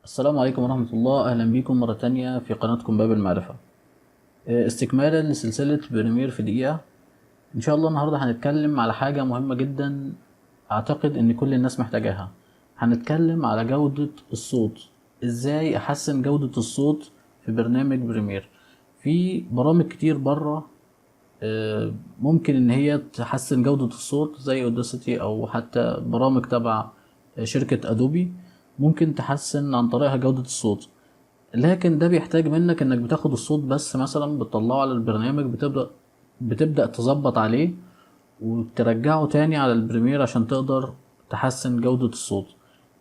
السلام عليكم ورحمة الله. أهلا بكم مرة تانية في قناتكم باب المعرفة. استكمالا لسلسلة بريمير في دقيقة. إن شاء الله النهاردة هنتكلم على حاجة مهمة جدا، أعتقد إن كل الناس محتاجاها. هنتكلم على جودة الصوت، إزاي أحسن جودة الصوت في برنامج بريمير. في برامج كتير برا ممكن إن هي تحسن جودة الصوت زي اوداسيتي أو حتى برامج تبع شركة أدوبي ممكن تحسن عن طريقها جودة الصوت. لكن ده بيحتاج منك انك بتاخد الصوت بس مثلا بتطلعه على البرنامج، بتبدأ تظبط عليه وترجعه تاني على البريمير عشان تقدر تحسن جودة الصوت.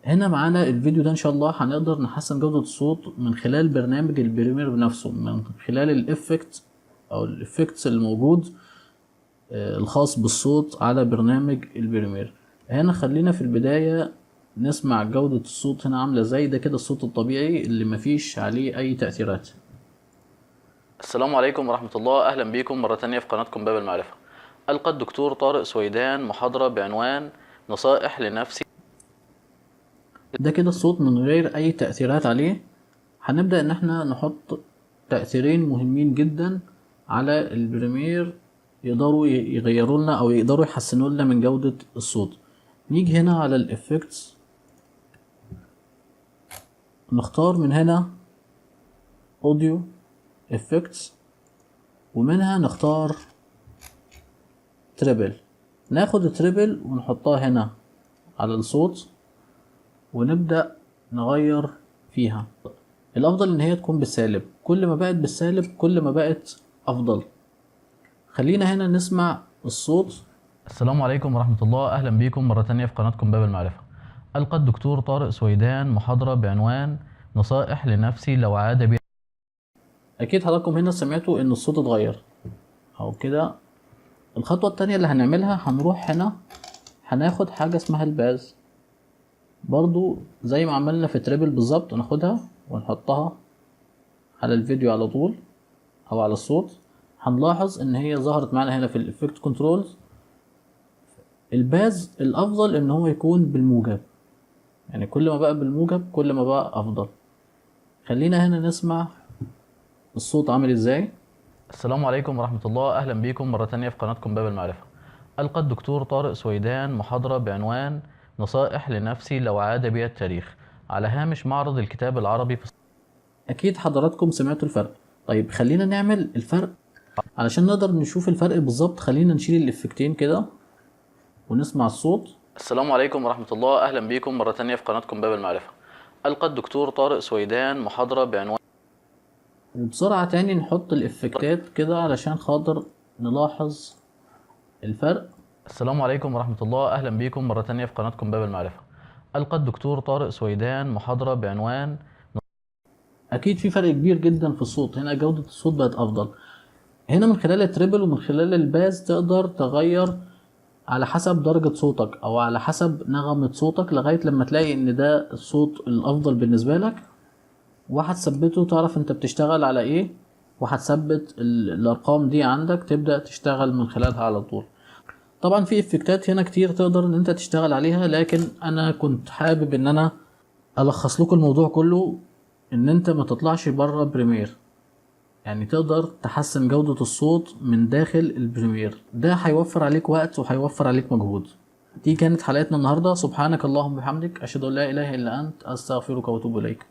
هنا معانا الفيديو ده ان شاء الله هنقدر نحسن جودة الصوت من خلال برنامج البريمير بنفسه، من خلال الافكت او الافكتس الموجود الخاص بالصوت على برنامج البريمير. هنا خلينا في البداية نسمع جودة الصوت هنا عاملة ازاي. ده كده الصوت الطبيعي اللي مفيش عليه اي تأثيرات. السلام عليكم ورحمة الله. اهلا بكم مرة تانية في قناتكم باب المعرفة. ألقى الدكتور طارق سويدان محاضرة بعنوان نصائح لنفسي. ده كده الصوت من غير اي تأثيرات عليه. هنبدأ ان احنا نحط تأثيرين مهمين جدا على البريمير يقدروا يغيروا لنا او يقدروا يحسنوا لنا من جودة الصوت. نيجي هنا على الافكتس، نختار من هنا اوديو افكتس، ومنها نختار تريبل. ناخد التريبل ونحطها هنا على الصوت ونبدأ نغير فيها. الافضل ان هي تكون بالسالب، كل ما بقت بالسالب كل ما بقت افضل. خلينا هنا نسمع الصوت. السلام عليكم ورحمة الله. اهلا بكم مرة تانية في قناتكم باب المعرفة. ألقى الدكتور طارق سويدان محاضرة بعنوان نصائح لنفسي لو عاد بي. اكيد حضراتكم هنا سمعتوا ان الصوت اتغير او كده. الخطوة التانية اللي هنعملها هنروح هنا هناخد حاجة اسمها الباز، برضو زي ما عملنا في تريبل بالظبط، ناخدها ونحطها على الفيديو على طول او على الصوت. هنلاحظ ان هي ظهرت معانا هنا في الافكت كنترولز. الباز الافضل ان هو يكون بالموجب، يعني كل ما بقى بالموجب كل ما بقى افضل. خلينا هنا نسمع الصوت عامل ازاي. السلام عليكم ورحمة الله. اهلا بكم مرة تانية في قناتكم باب المعرفة. ألقى الدكتور طارق سويدان محاضرة بعنوان نصائح لنفسي لو عاد بي التاريخ على هامش معرض الكتاب العربي في. أكيد حضراتكم سمعتوا الفرق. طيب خلينا نعمل الفرق علشان نقدر نشوف الفرق بالظبط. خلينا نشيل الإفكتين كده ونسمع الصوت. السلام عليكم ورحمة الله. أهلا بكم مرة تانية في قناتكم باب المعرفة. ألقى الدكتور طارق سويدان محاضرة بعنوان. وبسرعة تاني نحط الإفكتات كده علشان خاطر نلاحظ الفرق. السلام عليكم ورحمة الله. أهلا بكم مرة تانية في قناتكم باب المعرفة. ألقى الدكتور طارق سويدان محاضرة بعنوان. أكيد في فرق كبير جدا في الصوت. هنا جودة الصوت بقت أفضل. هنا من خلال التريبل ومن خلال الباز تقدر تغير على حسب درجة صوتك أو على حسب نغمة صوتك لغاية لما تلاقي إن ده الصوت الأفضل بالنسبة لك، وهتثبته تعرف أنت بتشتغل على إيه، وهتثبت الأرقام دي عندك تبدأ تشتغل من خلالها على طول. طبعا في افكتات هنا كتير تقدر ان انت تشتغل عليها، لكن انا كنت حابب ان انا الخص لكم الموضوع كله ان انت ما تطلعش بره بريمير، يعني تقدر تحسن جودة الصوت من داخل البريمير. ده هيوفر عليك وقت وهيوفر عليك مجهود. دي كانت حلقتنا النهاردة. سبحانك اللهم وبحمدك، اشهد ان لا اله الا انت، استغفرك واتوب اليك.